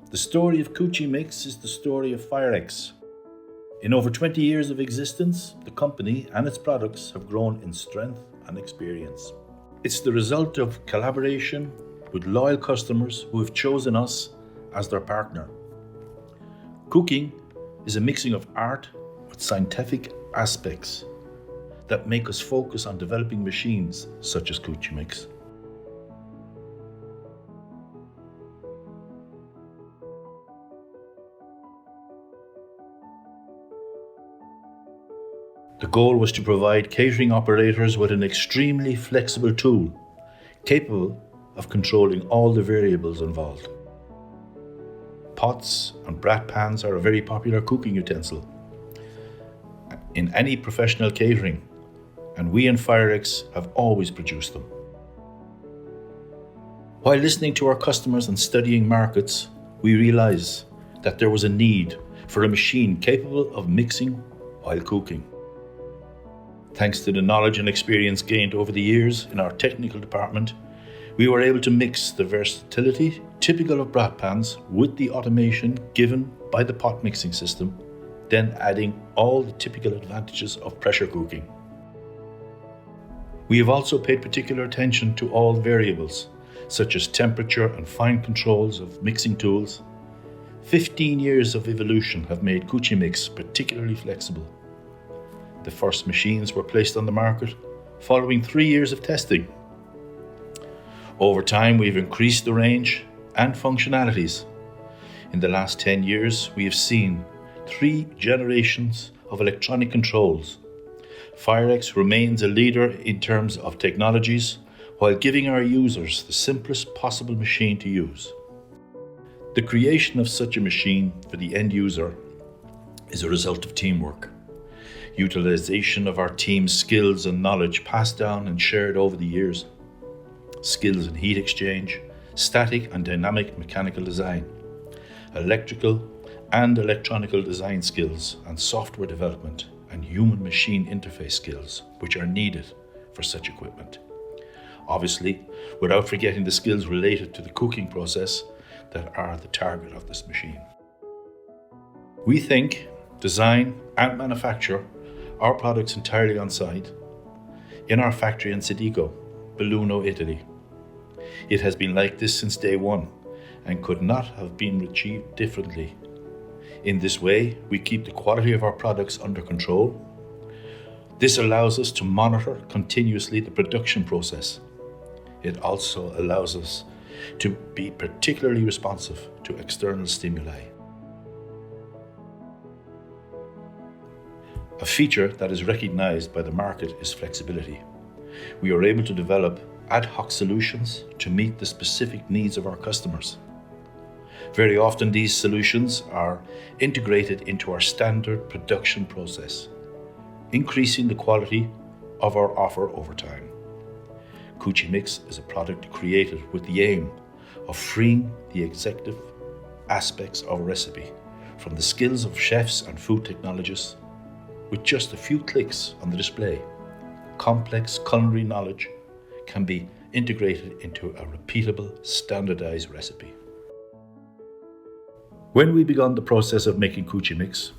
The story of CUCIMIX is the story of Firex. In over 20 years of existence, the company and its products have grown in strength and experience. It's the result of collaboration with loyal customers who have chosen us as their partner. Cooking is a mixing of art with scientific aspects that make us focus on developing machines such as CUCIMIX. The goal was to provide catering operators with an extremely flexible tool, capable of controlling all the variables involved. Pots and brat pans are a very popular cooking utensil in any professional catering, and we in Firex have always produced them. While listening to our customers and studying markets, we realized that there was a need for a machine capable of mixing while cooking. Thanks to the knowledge and experience gained over the years in our technical department, we were able to mix the versatility typical of brat pans with the automation given by the pot mixing system, then adding all the typical advantages of pressure cooking. We have also paid particular attention to all variables, such as temperature and fine controls of mixing tools. 15 years of evolution have made CUCIMIX particularly flexible. The first machines were placed on the market following 3 years of testing. Over time, we've increased the range and functionalities. In the last 10 years, we have seen 3 generations of electronic controls. Firex remains a leader in terms of technologies while giving our users the simplest possible machine to use. The creation of such a machine for the end user is a result of teamwork, utilization of our team's skills and knowledge passed down and shared over the years, skills in heat exchange, static and dynamic mechanical design, electrical and electronical design skills, and software development and human-machine interface skills which are needed for such equipment. Obviously, without forgetting the skills related to the cooking process that are the target of this machine. We think, design and manufacture our products entirely on site in our factory in Sedico, Belluno, Italy. It has been like this since day one and could not have been achieved differently. In this way, we keep the quality of our products under control. This allows us to monitor continuously the production process. It also allows us to be particularly responsive to external stimuli. A feature that is recognized by the market is flexibility. We are able to develop ad hoc solutions to meet the specific needs of our customers. Very often these solutions are integrated into our standard production process, increasing the quality of our offer over time. CUCIMIX is a product created with the aim of freeing the executive aspects of a recipe from the skills of chefs and food technologists. With just a few clicks on the display, complex culinary knowledge can be integrated into a repeatable, standardized recipe. When we began the process of making CUCIMIX,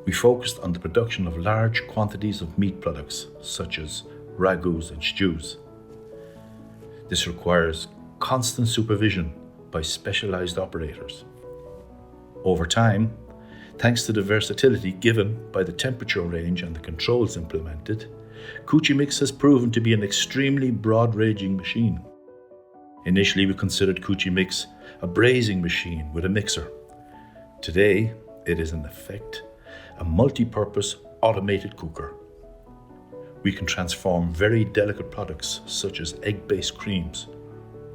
we focused on the production of large quantities of meat products, such as ragouts and stews. This requires constant supervision by specialized operators. Over time, thanks to the versatility given by the temperature range and the controls implemented, CUCIMIX has proven to be an extremely broad-ranging machine. Initially, we considered CUCIMIX a braising machine with a mixer. Today, it is in effect a multi-purpose automated cooker. We can transform very delicate products such as egg-based creams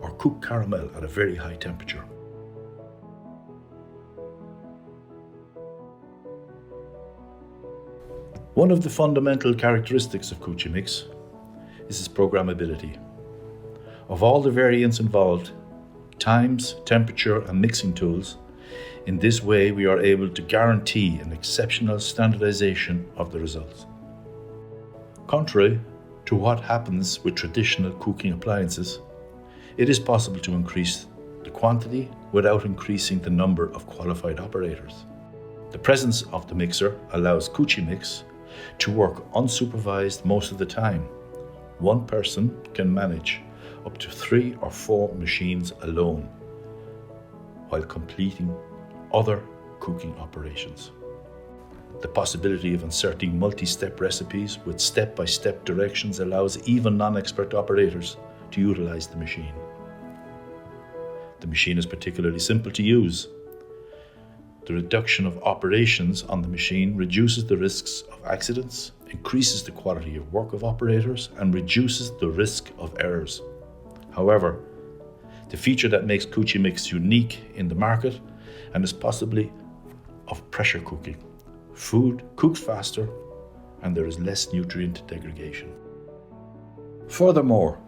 or cooked caramel at a very high temperature. One of the fundamental characteristics of CUCIMIX is its programmability. Of all the variants involved, times, temperature and mixing tools, in this way we are able to guarantee an exceptional standardization of the results. Contrary to what happens with traditional cooking appliances, it is possible to increase the quantity without increasing the number of qualified operators. The presence of the mixer allows CUCIMIX to work unsupervised most of the time. One person can manage up to 3 or 4 machines alone while completing other cooking operations. The possibility of inserting multi-step recipes with step-by-step directions allows even non-expert operators to utilize the machine. The machine is particularly simple to use. The reduction of operations on the machine reduces the risks of accidents, increases the quality of work of operators, and reduces the risk of errors. However, the feature that makes CUCIMIX unique in the market and is possibly of pressure cooking. Food cooks faster and there is less nutrient degradation. Furthermore,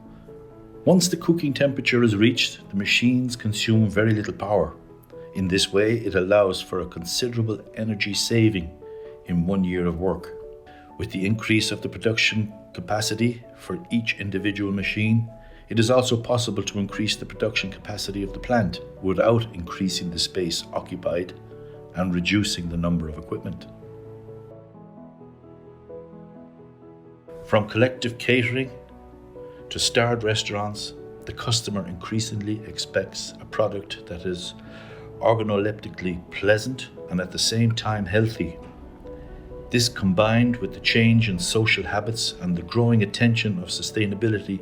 once the cooking temperature is reached, the machines consume very little power. In this way, it allows for a considerable energy saving in 1 year of work. With the increase of the production capacity for each individual machine, it is also possible to increase the production capacity of the plant without increasing the space occupied and reducing the number of equipment. From collective catering to starred restaurants, the customer increasingly expects a product that is organoleptically pleasant and at the same time healthy. This, combined with the change in social habits and the growing attention of sustainability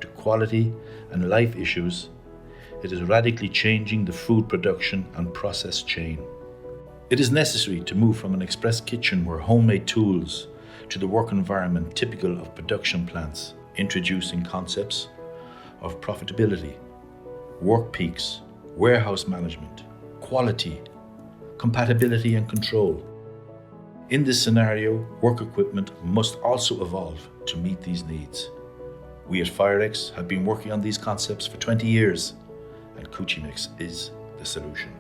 to quality and life issues, it is radically changing the food production and process chain. It is necessary to move from an express kitchen where homemade tools to the work environment typical of production plants, introducing concepts of profitability, work peaks, warehouse management, quality, compatibility and control. In this scenario, work equipment must also evolve to meet these needs. We at Firex have been working on these concepts for 20 years, and CUCIMIX is the solution.